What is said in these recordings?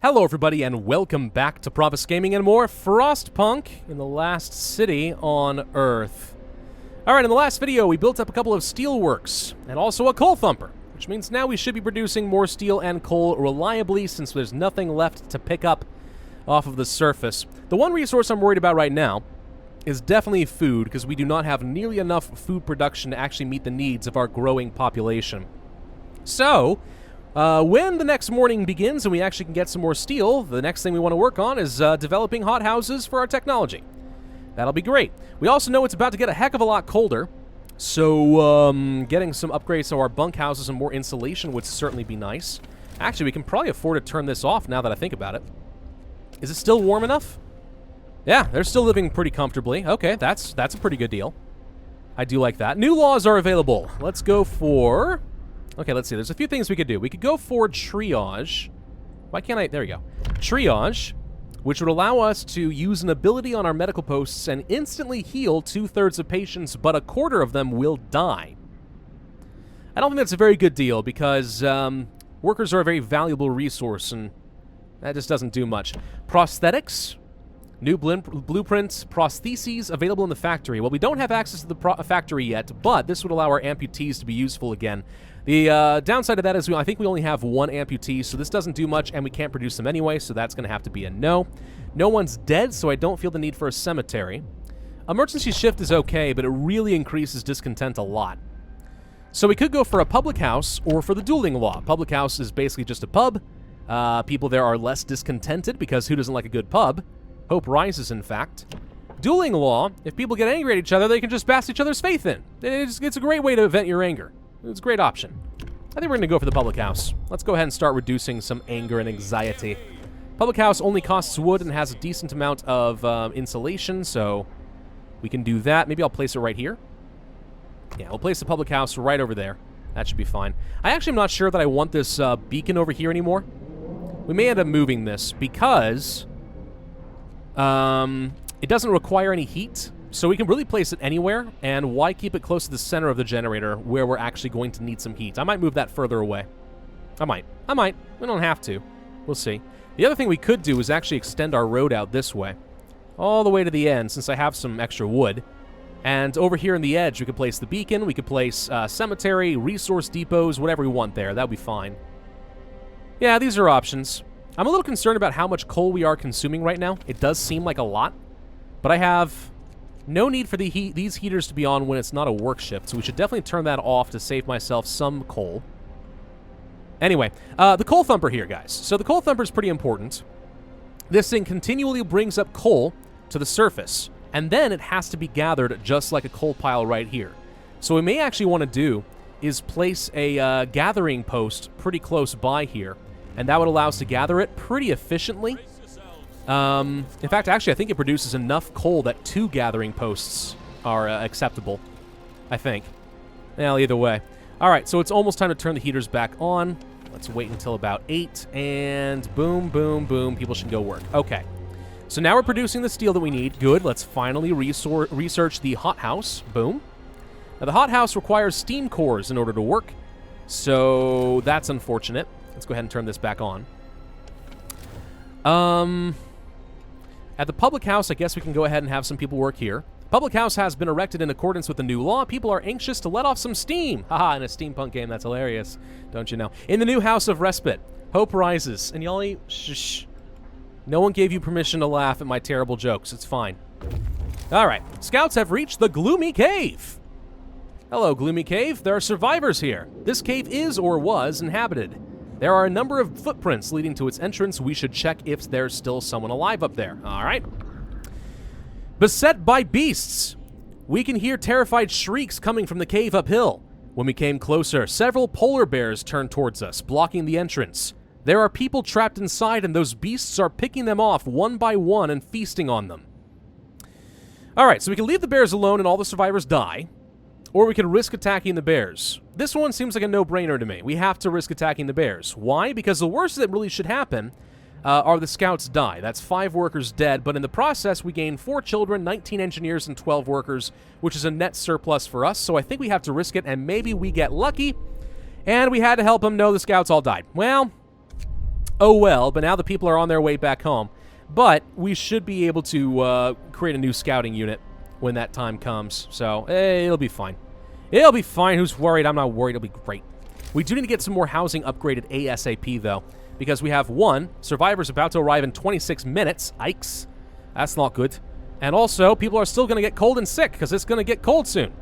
Hello everybody and welcome back to Pravus Gaming and more Frostpunk in the last city on Earth. Alright, in the last video we built up a couple of steelworks and also a coal thumper, which means now we should be producing more steel and coal reliably since there's nothing left to pick up off of the surface. The one resource I'm worried about right now is definitely food, because we do not have nearly enough food production to actually meet the needs of our growing population. So, when the next morning begins and we actually can get some more steel, the next thing we want to work on is developing hothouses for our technology. That'll be great. We also know it's about to get a heck of a lot colder, so getting some upgrades to our bunkhouses and more insulation would certainly be nice. Actually, we can probably afford to turn this off now that I think about it. Is it still warm enough? Yeah, they're still living pretty comfortably. Okay, that's a pretty good deal. I do like that. New laws are available. Let's go for... Okay, let's see. There's a few things we could do. We could go for triage. Why can't I... There we go. Triage, which would allow us to use an ability on our medical posts and instantly heal 2/3 of patients, but 1/4 of them will die. I don't think that's a very good deal because workers are a very valuable resource, and that just doesn't do much. Prosthetics. New blueprints, prostheses available in the factory. Well, we don't have access to the factory yet, but this would allow our amputees to be useful again. The downside of that is I think we only have one amputee, so this doesn't do much, and we can't produce them anyway, so that's going to have to be a no. No one's dead, so I don't feel the need for a cemetery. Emergency shift is okay, but it really increases discontent a lot. So we could go for a public house or for the dueling law. Public house is basically just a pub. People there are less discontented because who doesn't like a good pub? Hope rises, in fact. Dueling law, if people get angry at each other, they can just bash each other's faith in. It's a great way to vent your anger. It's a great option. I think we're going to go for the public house. Let's go ahead and start reducing some anger and anxiety. Public house only costs wood and has a decent amount of insulation, so we can do that. Maybe I'll place it right here. Yeah, we'll place the public house right over there. That should be fine. I actually am not sure that I want this beacon over here anymore. We may end up moving this because... it doesn't require any heat, so we can really place it anywhere, and why keep it close to the center of the generator where we're actually going to need some heat? I might move that further away. I might. We don't have to. We'll see. The other thing we could do is actually extend our road out this way, all the way to the end, since I have some extra wood. And over here in the edge, we could place the beacon, we could place cemetery, resource depots, whatever we want there. That would be fine. Yeah, these are options. I'm a little concerned about how much coal we are consuming right now. It does seem like a lot, but I have no need for these heaters to be on when it's not a work shift, so we should definitely turn that off to save myself some coal. Anyway, the coal thumper here, guys. So the coal thumper is pretty important. This thing continually brings up coal to the surface, and then it has to be gathered just like a coal pile right here. So what we may actually want to do is place a gathering post pretty close by here, and that would allow us to gather it pretty efficiently. In fact, actually, I think it produces enough coal that 2 gathering posts are acceptable, I think. Well, either way. All right, so it's almost time to turn the heaters back on. Let's wait until about 8, and boom, boom, boom, people should go work. Okay, so now we're producing the steel that we need. Good, let's finally research the hothouse. Boom. Now, the hothouse requires steam cores in order to work, so that's unfortunate. Let's go ahead and turn this back on. At the public house, I guess we can go ahead and have some people work here. Public house has been erected in accordance with the new law. People are anxious to let off some steam. Haha, in a steampunk game, that's hilarious. Don't you know? In the new house of respite, hope rises. And y'all, shh. No one gave you permission to laugh at my terrible jokes. It's fine. All right, scouts have reached the Gloomy Cave. Hello, Gloomy Cave. There are survivors here. This cave is or was inhabited. There are a number of footprints leading to its entrance. We should check if there's still someone alive up there. All right. Beset by beasts. We can hear terrified shrieks coming from the cave uphill. When we came closer, several polar bears turned towards us, blocking the entrance. There are people trapped inside, and those beasts are picking them off one by one and feasting on them. All right, so we can leave the bears alone and all the survivors die. Or we could risk attacking the bears. This one seems like a no-brainer to me. We have to risk attacking the bears. Why? Because the worst that really should happen are the scouts die. That's 5 workers dead, but in the process, we gain 4 children, 19 engineers, and 12 workers, which is a net surplus for us, so I think we have to risk it, and maybe we get lucky, and we had to help them. No, the scouts all died. Well, Oh well, but now the people are on their way back home. But we should be able to create a new scouting unit when that time comes. So, it'll be fine. It'll be fine. Who's worried? I'm not worried. It'll be great. We do need to get some more housing upgraded ASAP, though, because we have one, survivors about to arrive in 26 minutes. Yikes. That's not good. And also, people are still going to get cold and sick, because it's going to get cold soon.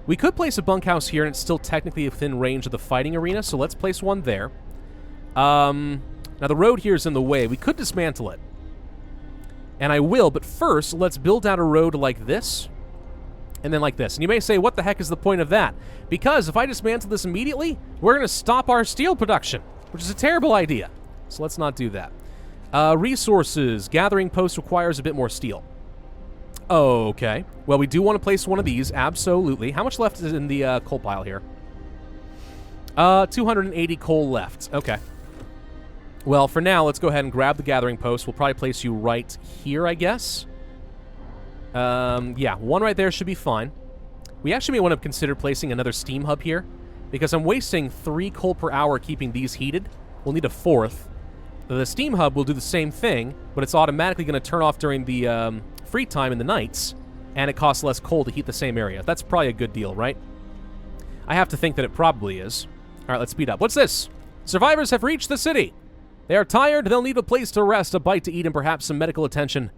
We could place a bunkhouse here, and it's still technically within range of the fighting arena, so let's place one there. Now, the road here is in the way. We could dismantle it. And I will, but first, let's build out a road like this, and then like this. And you may say, what the heck is the point of that? Because if I dismantle this immediately, we're going to stop our steel production, which is a terrible idea. So let's not do that. Resources. Gathering post requires a bit more steel. Okay. Well, we do want to place one of these, absolutely. How much left is in the coal pile here? 280 coal left. Okay. Well, for now, let's go ahead and grab the gathering post. We'll probably place you right here, I guess. Yeah, one right there should be fine. We actually may want to consider placing another steam hub here, because I'm wasting 3 coal per hour keeping these heated. We'll need a 4th. The steam hub will do the same thing, but it's automatically going to turn off during the free time in the nights, and it costs less coal to heat the same area. That's probably a good deal, right? I have to think that it probably is. All right, let's speed up. What's this? Survivors have reached the city. They are tired, they'll need a place to rest, a bite to eat, and perhaps some medical attention.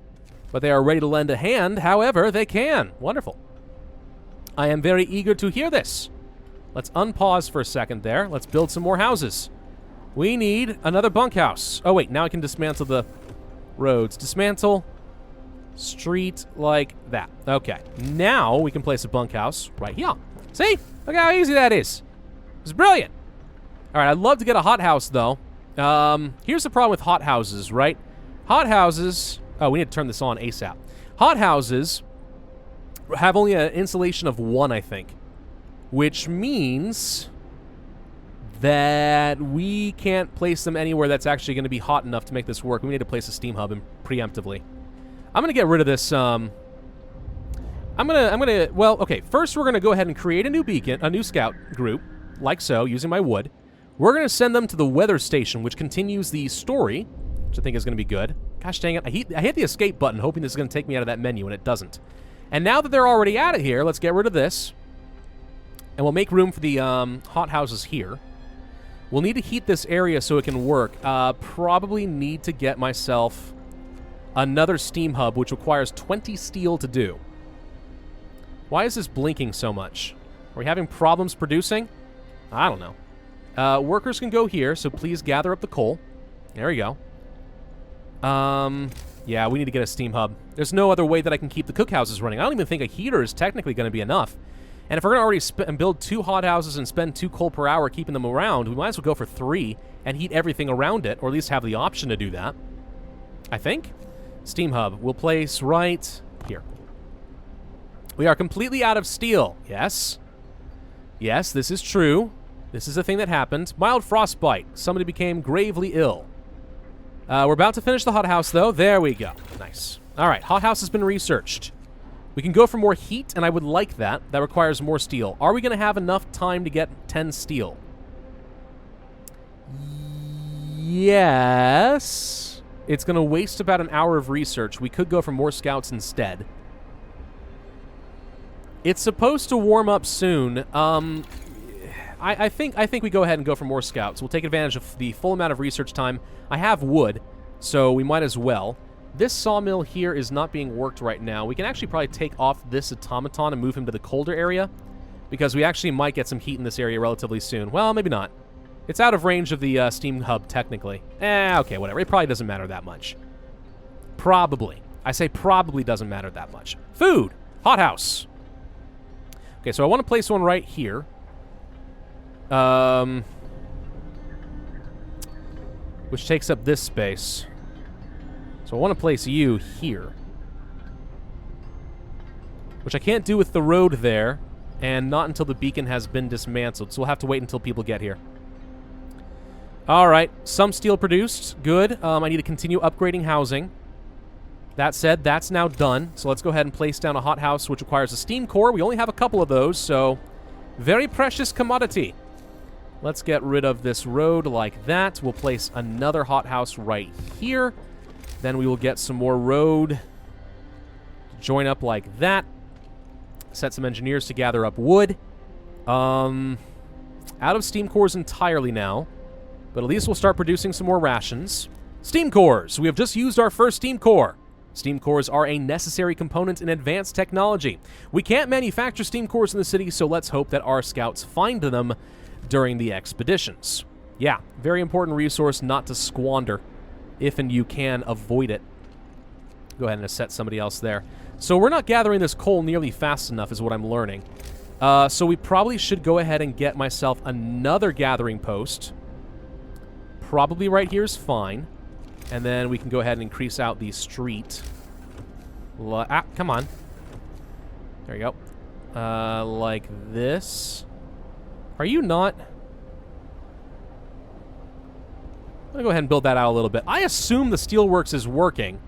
But they are ready to lend a hand however they can. Wonderful. I am very eager to hear this. Let's unpause for a second there. Let's build some more houses. We need another bunkhouse. Oh, wait, now I can dismantle the roads. Dismantle. Street like that. Okay, now we can place a bunkhouse right here. See? Look how easy that is. It's brilliant. All right, I'd love to get a hothouse, though. Here's the problem with hothouses, right? Hothouses... Oh, we need to turn this on ASAP. Hothouses have only an insulation of 1, I think. Which means that we can't place them anywhere that's actually going to be hot enough to make this work. We need to place a steam hub in preemptively. I'm going to get rid of this, well, okay, first we're going to go ahead and create a new beacon, a new scout group, like so, using my wood. We're going to send them to the weather station, which continues the story, which I think is going to be good. Gosh dang it, I hit the escape button, hoping this is going to take me out of that menu, and it doesn't. And now that they're already out of here, let's get rid of this. And we'll make room for the hothouses here. We'll need to heat this area so it can work. Probably need to get myself another steam hub, which requires 20 steel to do. Why is this blinking so much? Are we having problems producing? I don't know. Workers can go here, so please gather up the coal. There we go. Yeah, we need to get a steam hub. There's no other way that I can keep the cookhouses running. I don't even think a heater is technically going to be enough. And if we're going to already build 2 hothouses and spend 2 coal per hour keeping them around, we might as well go for 3 and heat everything around it, or at least have the option to do that. I think. Steam hub. We'll place right here. We are completely out of steel. Yes. Yes, this is true. This is a thing that happened. Mild frostbite. Somebody became gravely ill. We're about to finish the hothouse, though. There we go. Nice. All right, hothouse has been researched. We can go for more heat, and I would like that. That requires more steel. Are we going to have enough time to get 10 steel? Yes. It's going to waste about an hour of research. We could go for more scouts instead. It's supposed to warm up soon. I think we go ahead and go for more scouts. We'll take advantage of the full amount of research time. I have wood, so we might as well. This sawmill here is not being worked right now. We can actually probably take off this automaton and move him to the colder area, because we actually might get some heat in this area relatively soon. Well, maybe not. It's out of range of the steam hub, technically. Okay, whatever. It probably doesn't matter that much. Probably. I say probably doesn't matter that much. Food! Hothouse! Okay, so I want to place one right here. Which takes up this space. So I want to place you here. Which I can't do with the road there, and not until the beacon has been dismantled, so we'll have to wait until people get here. Alright, some steel produced. Good. I need to continue upgrading housing. That said, that's now done, so let's go ahead and place down a hothouse, which requires a steam core. We only have a couple of those, so very precious commodity. Let's get rid of this road like that. We'll place another hothouse right here. Then we will get some more road. Join up like that. Set some engineers to gather up wood. Out of steam cores entirely now. But at least we'll start producing some more rations. Steam cores! We have just used our first steam core. Steam cores are a necessary component in advanced technology. We can't manufacture steam cores in the city, so let's hope that our scouts find them during the expeditions. Yeah, very important resource not to squander, if and you can avoid it. Go ahead and set somebody else there. So we're not gathering this coal nearly fast enough is what I'm learning. So we probably should go ahead and get myself another gathering post. Probably right here is fine. And then we can go ahead and increase out the street. Come on. There you go. Like this. Are you not? I'm gonna go ahead and build that out a little bit. I assume the steelworks is working.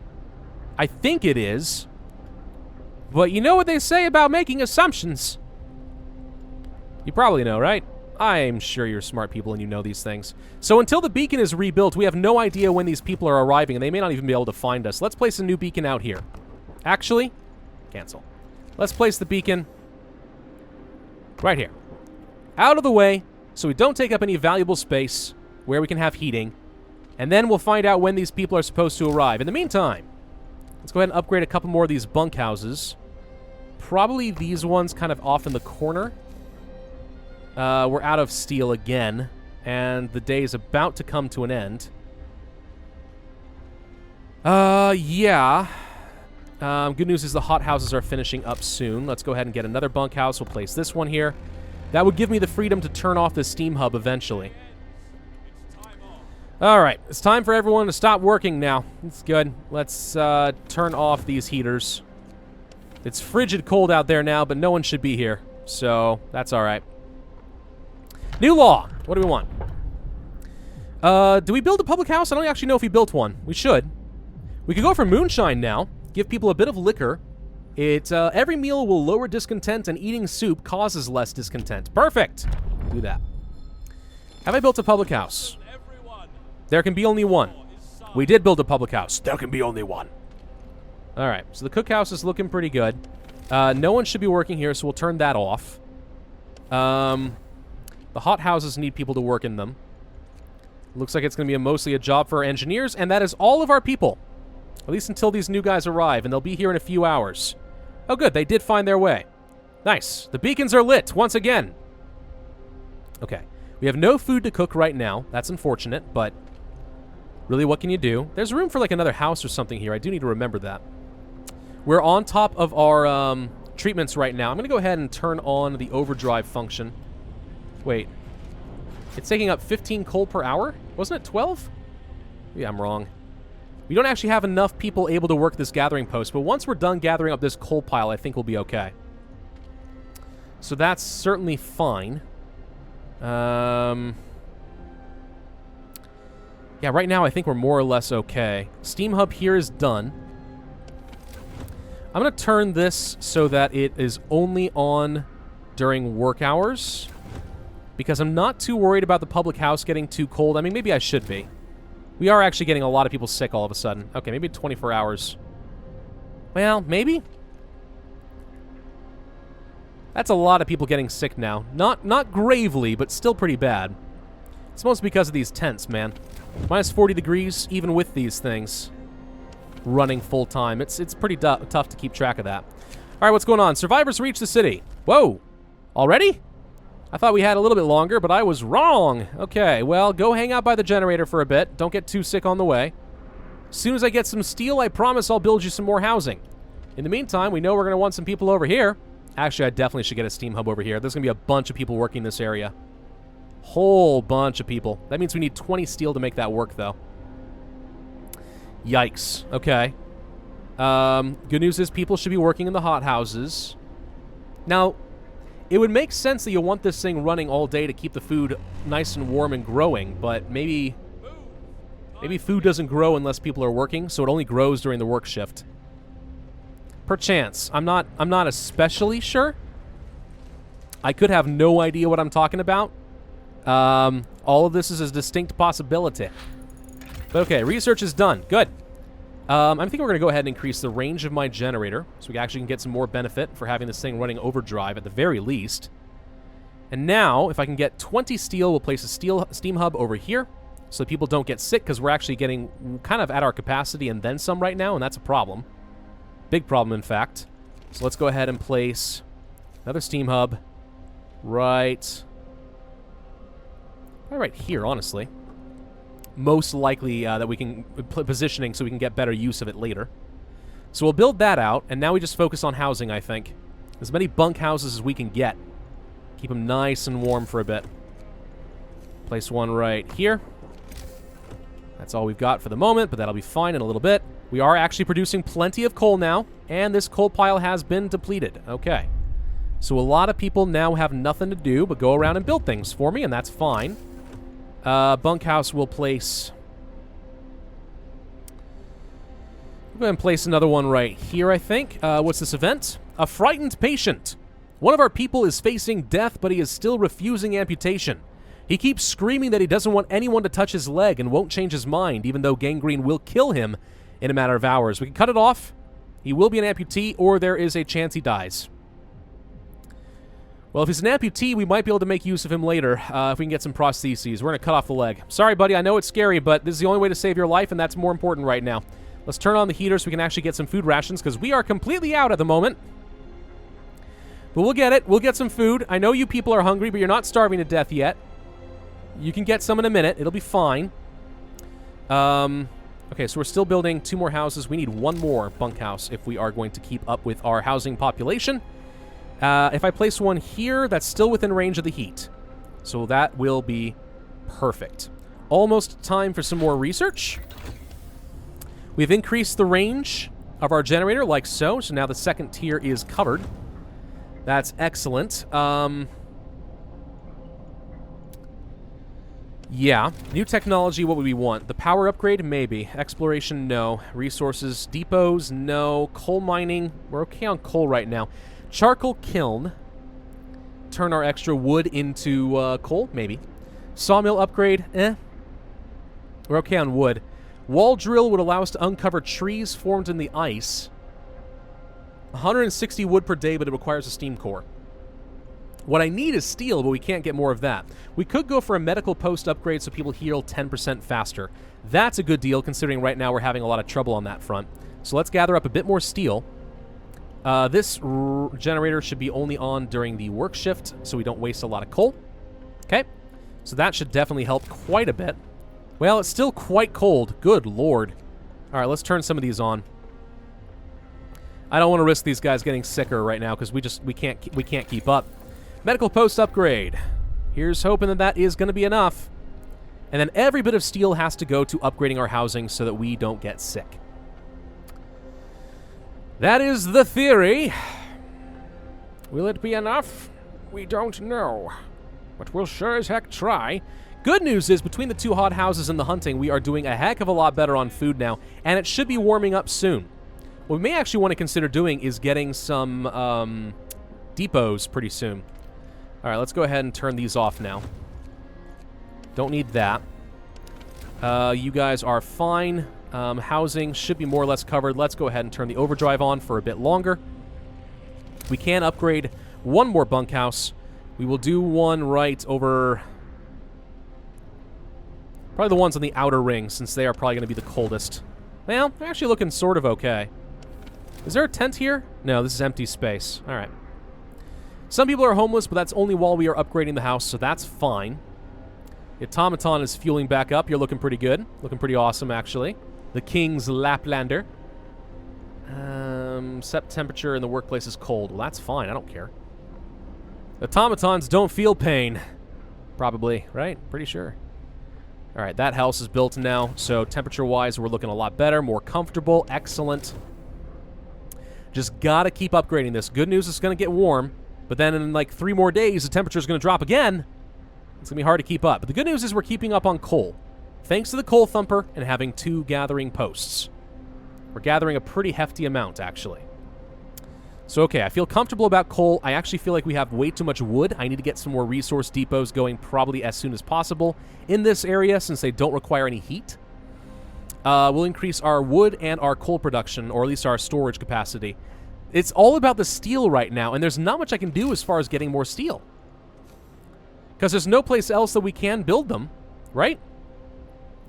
I think it is. But you know what they say about making assumptions. You probably know, right? I'm sure you're smart people and you know these things. So until the beacon is rebuilt, we have no idea when these people are arriving, and they may not even be able to find us. Let's place a new beacon out here. Actually, cancel. Let's place the beacon right here. Out of the way, so we don't take up any valuable space where we can have heating, and then we'll find out when these people are supposed to arrive. In the meantime, let's go ahead and upgrade a couple more of these bunkhouses. Probably these ones kind of off in the corner. We're out of steel again, and the day is about to come to an end. Yeah. Good news is the hothouses are finishing up soon. Let's go ahead and get another bunkhouse. We'll place this one here. That would give me the freedom to turn off the steam hub eventually. All right, it's time for everyone to stop working now. It's good. Let's turn off these heaters. It's frigid cold out there now, but no one should be here, so that's all right. New law. What do we want? Do we build a public house? I don't actually know if we built one. We should. We could go for moonshine now. Give people a bit of liquor. Every meal will lower discontent, and eating soup causes less discontent. Perfect. Do that. Have I built a public house? There can be only one. We did build a public house. There can be only one. All right. So the cookhouse is looking pretty good. No one should be working here, so we'll turn that off. The hothouses need people to work in them. Looks like it's going to be mostly a job for our engineers, and that is all of our people. At least until these new guys arrive, and they'll be here in a few hours. Oh, good. They did find their way. Nice. The beacons are lit once again. Okay. We have no food to cook right now. That's unfortunate, but really, what can you do? There's room for like another house or something here. I do need to remember that. We're on top of our treatments right now. I'm going to go ahead and turn on the overdrive function. Wait. It's taking up 15 coal per hour? Wasn't it 12? Yeah, I'm wrong. We don't actually have enough people able to work this gathering post, but once we're done gathering up this coal pile, I think we'll be okay. So that's certainly fine. Yeah, right now I think we're more or less okay. Steam hub here is done. I'm going to turn this so that it is only on during work hours, because I'm not too worried about the public house getting too cold. I mean, maybe I should be. We are actually getting a lot of people sick all of a sudden. Okay, maybe 24 hours. Well, maybe? That's a lot of people getting sick now. Not gravely, but still pretty bad. It's mostly because of these tents, man. Minus 40 degrees, even with these things running full time. It's pretty tough to keep track of that. All right, what's going on? Survivors reach the city. Whoa. Already? I thought we had a little bit longer, but I was wrong. Okay, well, go hang out by the generator for a bit. Don't get too sick on the way. As soon as I get some steel, I promise I'll build you some more housing. In the meantime, we know we're going to want some people over here. Actually, I definitely should get a steam hub over here. There's going to be a bunch of people working this area. Whole bunch of people. That means we need 20 steel to make that work, though. Yikes. Okay. Good news is people should be working in the hothouses. Now, it would make sense that you want this thing running all day to keep the food nice and warm and growing, but maybe food doesn't grow unless people are working, so it only grows during the work shift. Perchance. I'm not especially sure. I could have no idea what I'm talking about. All of this is a distinct possibility. But okay, research is done. Good. I think we're going to go ahead and increase the range of my generator so we actually can get some more benefit for having this thing running overdrive at the very least. And now, if I can get 20 steel, we'll place a steam hub over here so that people don't get sick, because we're actually getting kind of at our capacity and then some right now, and that's a problem. Big problem, in fact. So let's go ahead and place another steam hub right here, honestly. Most likely that we can positioning so we can get better use of it later. So we'll build that out, and now we just focus on housing, I think. As many bunk houses as we can get. Keep them nice and warm for a bit. Place one right here. That's all we've got for the moment, but that'll be fine in a little bit. We are actually producing plenty of coal now, and this coal pile has been depleted. Okay. So a lot of people now have nothing to do but go around and build things for me, and that's fine. Bunkhouse will place... We'll go ahead and place another one right here, I think. What's this event? A frightened patient. One of our people is facing death, but he is still refusing amputation. He keeps screaming that he doesn't want anyone to touch his leg and won't change his mind, even though gangrene will kill him in a matter of hours. We can cut it off. He will be an amputee, or there is a chance he dies. Well, if he's an amputee, we might be able to make use of him later if we can get some prostheses. We're going to cut off the leg. Sorry, buddy, I know it's scary, but this is the only way to save your life, and that's more important right now. Let's turn on the heater so we can actually get some food rations, because we are completely out at the moment. But we'll get it. We'll get some food. I know you people are hungry, but you're not starving to death yet. You can get some in a minute. It'll be fine. Okay, so we're still building 2 more houses. We need 1 more bunkhouse if we are going to keep up with our housing population. If I place one here, that's still within range of the heat. So that will be perfect. Almost time for some more research. We've increased the range of our generator like so. So now the second tier is covered. That's excellent. Yeah. New technology, what would we want? The power upgrade? Maybe. Exploration? No. Resources? Depots? No. Coal mining? We're okay on coal right now. Charcoal kiln. Turn our extra wood into coal? Maybe. Sawmill upgrade? Eh. We're okay on wood. Wall drill would allow us to uncover trees formed in the ice. 160 wood per day, but it requires a steam core. What I need is steel, but we can't get more of that. We could go for a medical post upgrade so people heal 10% faster. That's a good deal, considering right now we're having a lot of trouble on that front. So let's gather up a bit more steel. This generator should be only on during the work shift, so we don't waste a lot of coal. Okay, so that should definitely help quite a bit. Well, it's still quite cold. Good lord. All right, let's turn some of these on. I don't want to risk these guys getting sicker right now because we can't keep up. Medical post upgrade. Here's hoping that that is going to be enough. And then every bit of steel has to go to upgrading our housing so that we don't get sick. That is the theory. Will it be enough? We don't know. But we'll sure as heck try. Good news is, between the 2 hot houses and the hunting, we are doing a heck of a lot better on food now, and it should be warming up soon. What we may actually want to consider doing is getting some depots pretty soon. All right, let's go ahead and turn these off now. Don't need that. You guys are fine. Housing should be more or less covered. Let's go ahead and turn the overdrive on for a bit longer. We can upgrade 1 more bunkhouse. We will do one right over... probably the ones on the outer ring, since they are probably going to be the coldest. Well, they're actually looking sort of okay. Is there a tent here? No, this is empty space. All right. Some people are homeless, but that's only while we are upgrading the house, so that's fine. The automaton is fueling back up. You're looking pretty good. Looking pretty awesome, actually. The King's Laplander. Set temperature in the workplace is cold. Well, that's fine. I don't care. Automatons don't feel pain. Probably, right? Pretty sure. All right, that house is built now, so temperature-wise, we're looking a lot better, more comfortable, excellent. Just gotta keep upgrading this. Good news, it's gonna get warm, but then in like 3 more days, the temperature's gonna drop again. It's gonna be hard to keep up. But the good news is we're keeping up on coal, thanks to the coal thumper and having 2 gathering posts. We're gathering a pretty hefty amount, actually. So, okay, I feel comfortable about coal. I actually feel like we have way too much wood. I need to get some more resource depots going probably as soon as possible in this area since they don't require any heat. We'll increase our wood and our coal production, or at least our storage capacity. It's all about the steel right now, and there's not much I can do as far as getting more steel. Because there's no place else that we can build them, right?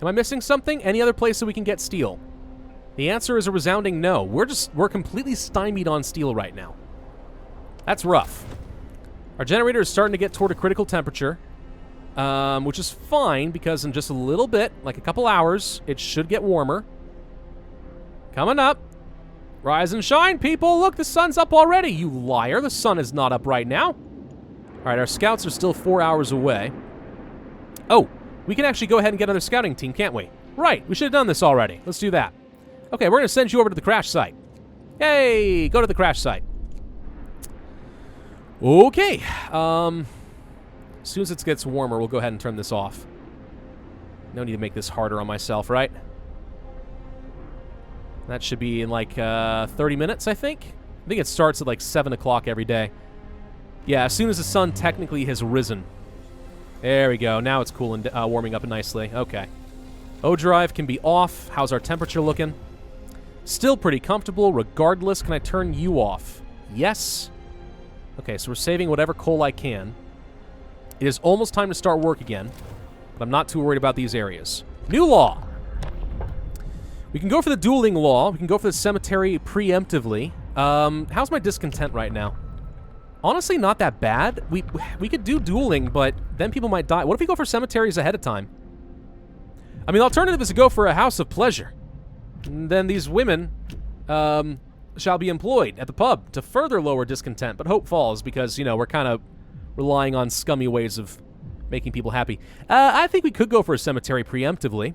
Am I missing something? Any other place that we can get steel? The answer is a resounding no. We're completely stymied on steel right now. That's rough. Our generator is starting to get toward a critical temperature, which is fine because in just a little bit, like a couple hours, it should get warmer. Coming up. Rise and shine, people. Look, the sun's up already. You liar. The sun is not up right now. All right, our scouts are still 4 hours away. Oh, we can actually go ahead and get another scouting team, can't we? Right, we should have done this already. Let's do that. Okay, we're going to send you over to the crash site. Yay, go to the crash site. Okay. As soon as it gets warmer, we'll go ahead and turn this off. No need to make this harder on myself, right? That should be in like 30 minutes, I think. I think it starts at like 7 o'clock every day. Yeah, as soon as the sun technically has risen. There we go. Now it's cool and warming up nicely. Okay. O-drive can be off. How's our temperature looking? Still pretty comfortable. Regardless, can I turn you off? Yes. Okay, so we're saving whatever coal I can. It is almost time to start work again, but I'm not too worried about these areas. New law. We can go for the dueling law. We can go for the cemetery preemptively. How's my discontent right now? Honestly, not that bad. We could do dueling, but then people might die. What if we go for cemeteries ahead of time? I mean, the alternative is to go for a house of pleasure. And then these women shall be employed at the pub to further lower discontent, but hope falls because, you know, we're kind of relying on scummy ways of making people happy. I think we could go for a cemetery preemptively,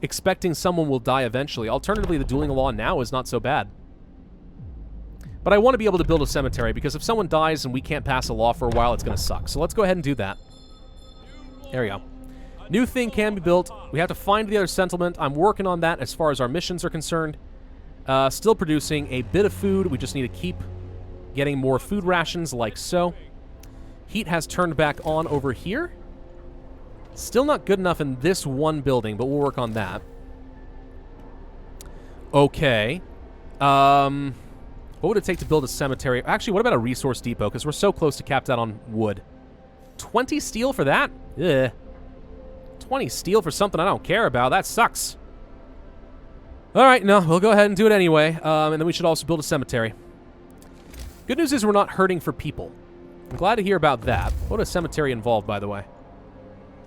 expecting someone will die eventually. Alternatively, the dueling law now is not so bad. But I want to be able to build a cemetery because if someone dies and we can't pass a law for a while, it's going to suck. So let's go ahead and do that. There we go. New thing can be built. We have to find the other settlement. I'm working on that as far as our missions are concerned. Still producing a bit of food. We just need to keep getting more food rations like so. Heat has turned back on over here. Still not good enough in this one building, but we'll work on that. Okay. What would it take to build a cemetery? Actually, what about a resource depot? Because we're so close to capped out on wood. 20 steel for that? Ugh. 20 steel for something I don't care about. That sucks. All right, no, we'll go ahead and do it anyway. And then we should also build a cemetery. Good news is we're not hurting for people. I'm glad to hear about that. What would a cemetery involve, by the way?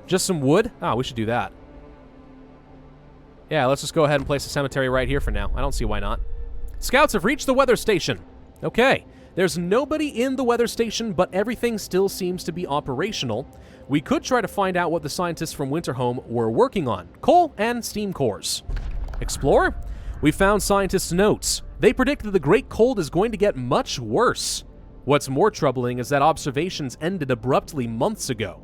Just some wood? Oh, we should do that. Yeah, let's just go ahead and place a cemetery right here for now. I don't see why not. Scouts have reached the weather station. Okay. There's nobody in the weather station, but everything still seems to be operational. We could try to find out what the scientists from Winterhome were working on. Coal and steam cores. Explore? We found scientists' notes. They predict that the Great Cold is going to get much worse. What's more troubling is that observations ended abruptly months ago.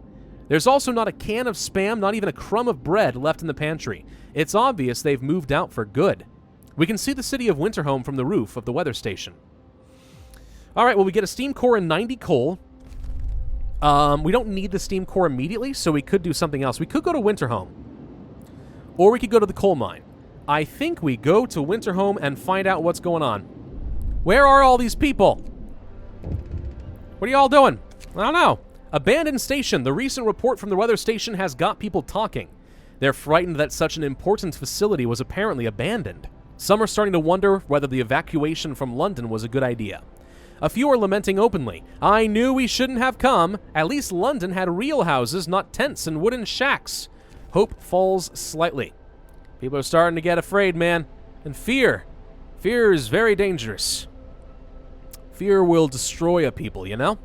There's also not a can of Spam, not even a crumb of bread left in the pantry. It's obvious they've moved out for good. We can see the city of Winterhome from the roof of the weather station. All right, well, we get a steam core and 90 coal. We don't need the steam core immediately, so we could do something else. We could go to Winterhome. Or we could go to the coal mine. I think we go to Winterhome and find out what's going on. Where are all these people? What are y'all doing? I don't know. Abandoned station. The recent report from the weather station has got people talking. They're frightened that such an important facility was apparently abandoned. Some are starting to wonder whether the evacuation from London was a good idea. A few are lamenting openly. I knew we shouldn't have come. At least London had real houses, not tents and wooden shacks. Hope falls slightly. People are starting to get afraid, man. And fear. Fear is very dangerous. Fear will destroy a people, you know?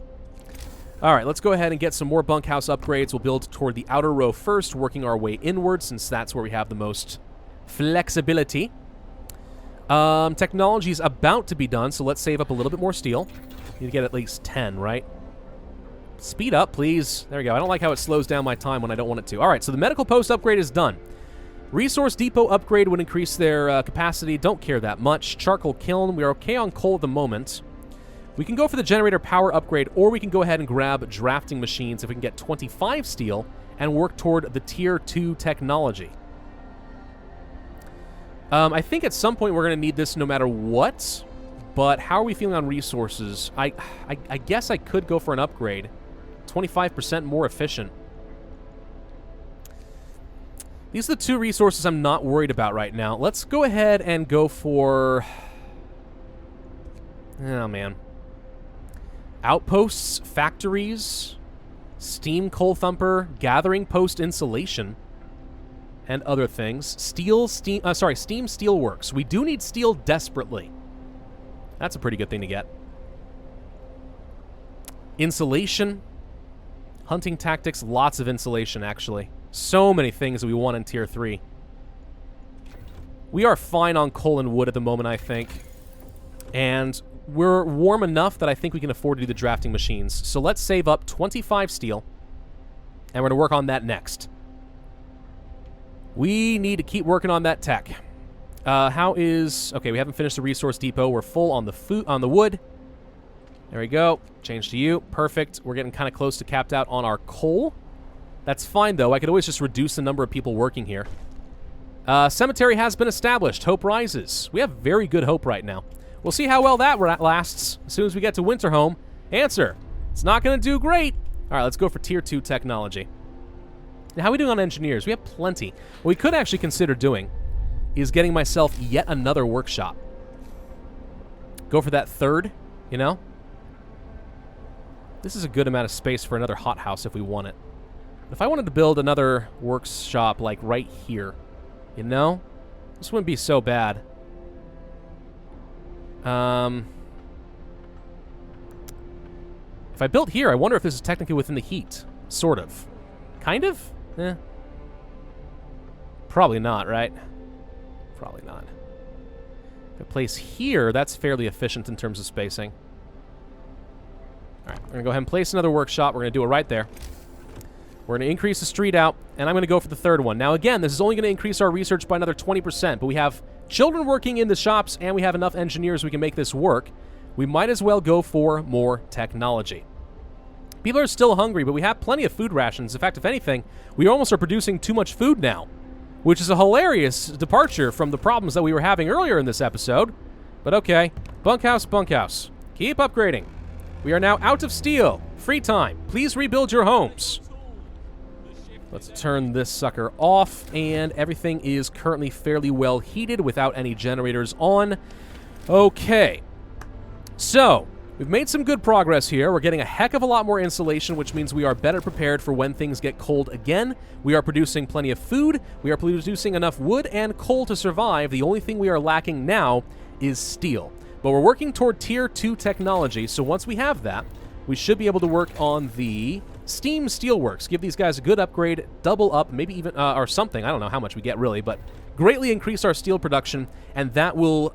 All right, let's go ahead and get some more bunkhouse upgrades. We'll build toward the outer row first, working our way inward, since that's where we have the most flexibility. Technology is about to be done, so let's save up a little bit more steel. Need to get at least 10, right? Speed up, please. There we go. I don't like how it slows down my time when I don't want it to. All right, so the medical post upgrade is done. Resource depot upgrade would increase their capacity. Don't care that much. Charcoal kiln. We're okay on coal at the moment. We can go for the generator power upgrade, or we can go ahead and grab drafting machines if we can get 25 steel and work toward the Tier 2 technology. I think at some point we're going to need this no matter what, but how are we feeling on resources? I guess I could go for an upgrade. 25% more efficient. These are the two resources I'm not worried about right now. Let's go ahead and go for... Oh, man. Outposts, factories, steam coal thumper, gathering post insulation, and other things. Steam steelworks. We do need steel desperately. That's a pretty good thing to get. Insulation, hunting tactics, lots of insulation, actually. So many things that we want in Tier 3. We are fine on coal and wood at the moment, I think. And we're warm enough that I think we can afford to do the drafting machines. So let's save up 25 steel, and we're going to work on that next. We need to keep working on that tech. Okay, we haven't finished the resource depot. We're full on the wood. There we go. Change to you. Perfect. We're getting kind of close to capped out on our coal. That's fine, though. I could always just reduce the number of people working here. Cemetery has been established. Hope rises. We have very good hope right now. We'll see how well that lasts as soon as we get to Winterhome. Answer. It's not going to do great. All right, let's go for Tier 2 technology. Now, how are we doing on engineers? We have plenty. What we could actually consider doing is getting myself yet another workshop. Go for that third, you know? This is a good amount of space for another hothouse if we want it. If I wanted to build another workshop, like, right here, you know? This wouldn't be so bad. If I built here, I wonder if this is technically within the heat. Sort of. Kind of? Eh. Probably not, right? Probably not. If I place here, that's fairly efficient in terms of spacing. Alright, we're going to go ahead and place another workshop. We're going to do it right there. We're going to increase the street out, and I'm going to go for the third one. Now, again, this is only going to increase our research by another 20%, but we have children working in the shops, and we have enough engineers we can make this work. We might as well go for more technology. People are still hungry, but we have plenty of food rations. In fact, if anything, we almost are producing too much food now, which is a hilarious departure from the problems that we were having earlier in this episode. But okay, bunkhouse, bunkhouse. Keep upgrading. We are now out of steel. Free time. Please rebuild your homes. Let's turn this sucker off, and everything is currently fairly well heated without any generators on. Okay. So, we've made some good progress here. We're getting a heck of a lot more insulation, which means we are better prepared for when things get cold again. We are producing plenty of food. We are producing enough wood and coal to survive. The only thing we are lacking now is steel. But we're working toward Tier 2 technology, so once we have that, we should be able to work on the steam steelworks. Give these guys a good upgrade, double up, maybe even, or something. I don't know how much we get really, but greatly increase our steel production, and that will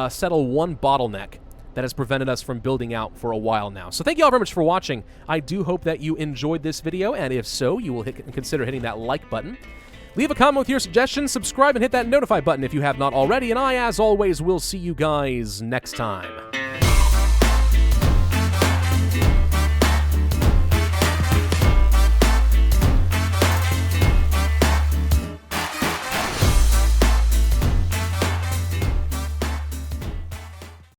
settle one bottleneck that has prevented us from building out for a while now. So thank you all very much for watching. I do hope that you enjoyed this video, and if so, you will consider hitting that like button. Leave a comment with your suggestions, subscribe, and hit that notify button if you have not already, and I, as always, will see you guys next time.